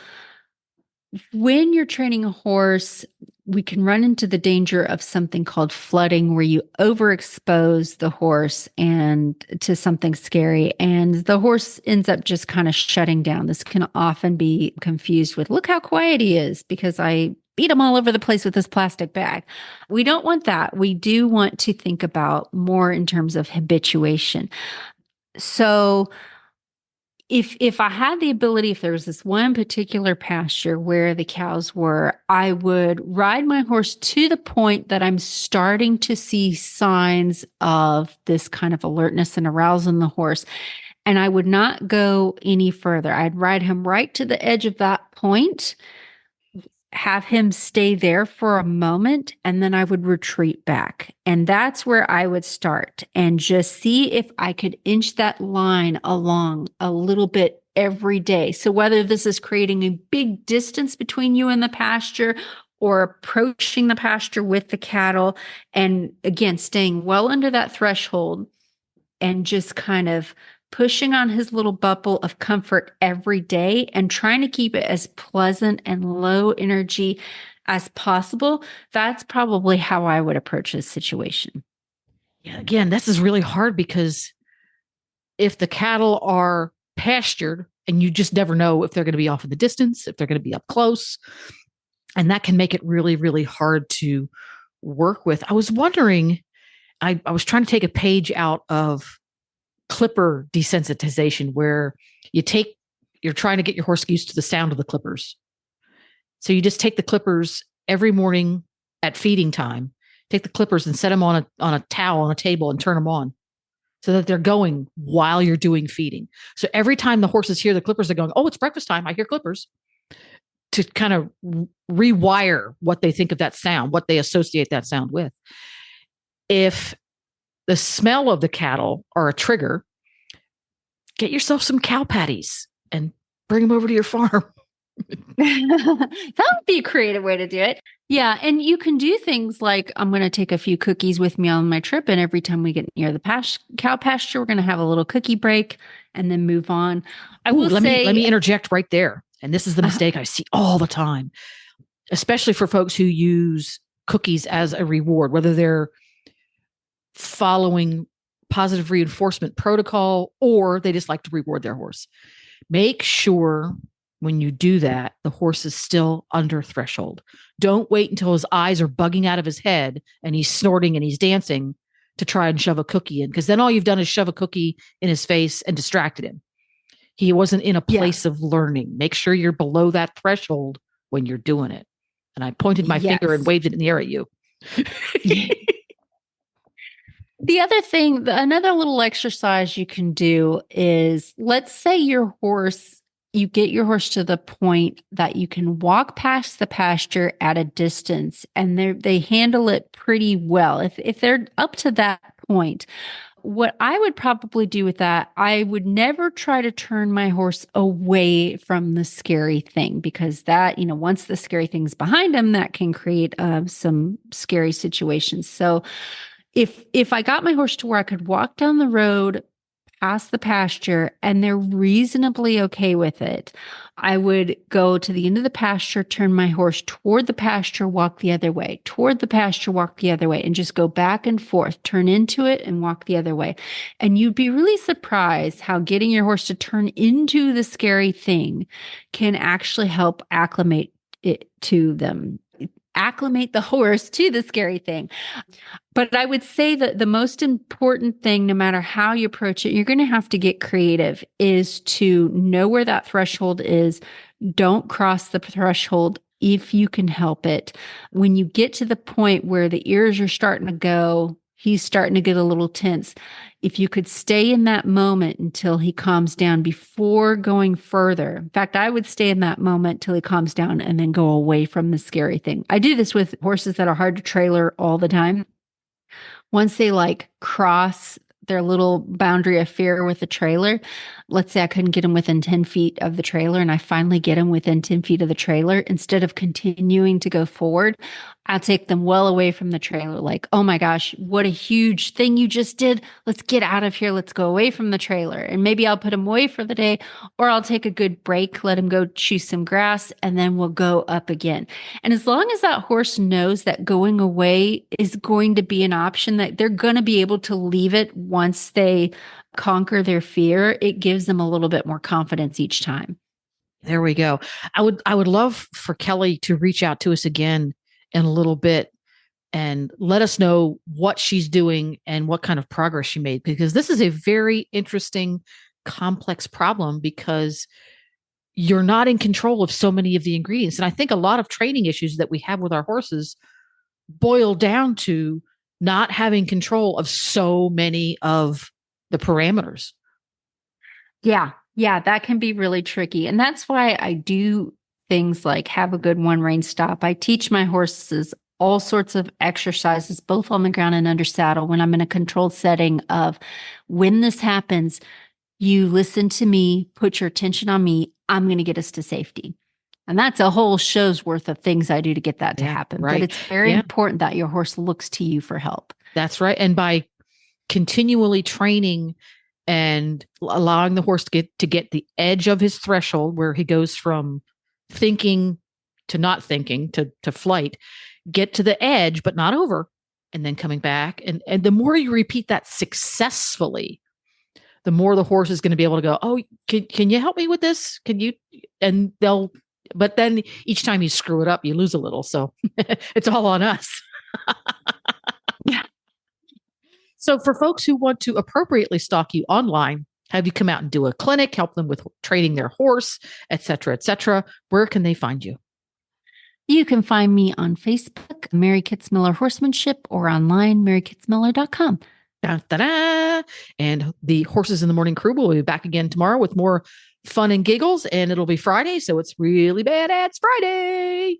when you're training a horse, we can run into the danger of something called flooding, where you overexpose the horse and to something scary, and the horse ends up just kind of shutting down. This can often be confused with, look how quiet he is because I beat him all over the place with this plastic bag. We don't want that. We do want to think about more in terms of habituation. So if I had the ability, if there was this one particular pasture where the cows were, I would ride my horse to the point that I'm starting to see signs of this kind of alertness and arousal in the horse. And I would not go any further. I'd ride him right to the edge of that point, have him stay there for a moment, and then I would retreat back. And that's where I would start and just see if I could inch that line along a little bit every day. So whether this is creating a big distance between you and the pasture or approaching the pasture with the cattle, and again, staying well under that threshold and just kind of pushing on his little bubble of comfort every day and trying to keep it as pleasant and low energy as possible. That's probably how I would approach this situation. Yeah, again, this is really hard because if the cattle are pastured and you just never know if they're going to be off in the distance, if they're going to be up close, and that can make it really, really hard to work with. I was wondering, I was trying to take a page out of clipper desensitization, where you're trying to get your horse used to the sound of the clippers. So you just take the clippers every morning at feeding time, take the clippers and set them on a towel on a table and turn them on. so that they're going while you're doing feeding. So every time the horses hear the clippers, they're going, oh, it's breakfast time. I hear clippers, to kind of rewire what they think of that sound, what they associate that sound with. If the smell of the cattle are a trigger, get yourself some cow patties and bring them over to your farm. That would be a creative way to do it. Yeah. And you can do things like, I'm going to take a few cookies with me on my trip. And every time we get near the cow pasture, we're going to have a little cookie break and then move on. Let me interject right there. And this is the mistake I see all the time, especially for folks who use cookies as a reward, whether they're following positive reinforcement protocol or they just like to reward their horse. Make sure when you do that, the horse is still under threshold. Don't wait until his eyes are bugging out of his head and he's snorting and he's dancing to try and shove a cookie in, because then all you've done is shove a cookie in his face and distracted him. He wasn't in a place of learning. Make sure you're below that threshold when you're doing it. And I pointed my finger and waved it in the air at you. The other thing, another little exercise you can do is, let's say you get your horse to the point that you can walk past the pasture at a distance, and they handle it pretty well. If they're up to that point, what I would probably do with that, I would never try to turn my horse away from the scary thing, because that, once the scary thing's behind him, that can create some scary situations. So if I got my horse to where I could walk down the road past the pasture and they're reasonably okay with it, I would go to the end of the pasture, turn my horse toward the pasture, walk the other way, toward the pasture, walk the other way, and just go back and forth, turn into it and walk the other way. And you'd be really surprised how getting your horse to turn into the scary thing can actually help acclimate the horse to the scary thing. But I would say that the most important thing, no matter how you approach it, you're going to have to get creative, is to know where that threshold is. Don't cross the threshold if you can help it. When you get to the point where the ears are starting to go, he's starting to get a little tense. If you could stay in that moment until he calms down before going further. In fact, I would stay in that moment till he calms down and then go away from the scary thing. I do this with horses that are hard to trailer all the time. Once they cross their little boundary of fear with the trailer, let's say I couldn't get them within 10 feet of the trailer and I finally get them within 10 feet of the trailer, instead of continuing to go forward, I'll take them well away from the trailer. Like, oh my gosh, what a huge thing you just did. Let's get out of here. Let's go away from the trailer. And maybe I'll put them away for the day, or I'll take a good break, let him go chew some grass, and then we'll go up again. And as long as that horse knows that going away is going to be an option, that they're going to be able to leave it once they conquer their fear, it gives them a little bit more confidence each time. There we go. I would love for Kelly to reach out to us again in a little bit and let us know what she's doing and what kind of progress she made, because this is a very interesting, complex problem, because you're not in control of so many of the ingredients. And I think a lot of training issues that we have with our horses boil down to not having control of so many of the parameters. Yeah, that can be really tricky. And that's why I do things like have a good one-rein stop. I teach my horses all sorts of exercises, both on the ground and under saddle, when I'm in a controlled setting of, when this happens, you listen to me, put your attention on me, I'm going to get us to safety. And that's a whole show's worth of things I do to get that to happen. Right. But it's very important that your horse looks to you for help. That's right. And by continually training and allowing the horse to get the edge of his threshold, where he goes from thinking to not thinking to flight, get to the edge, but not over, and then coming back. And the more you repeat that successfully, the more the horse is going to be able to go, oh, can you help me with this? Can you? And but then each time you screw it up, you lose a little. So it's all on us. Yeah. So for folks who want to appropriately stalk you online, have you come out and do a clinic, help them with training their horse, et cetera, where can they find you? You can find me on Facebook, Mary Kitzmiller Horsemanship, or online, marykitzmiller.com. Dun, dun, dun. And the Horses in the Morning crew will be back again tomorrow with more fun and giggles, and it'll be Friday, so it's really badass Friday.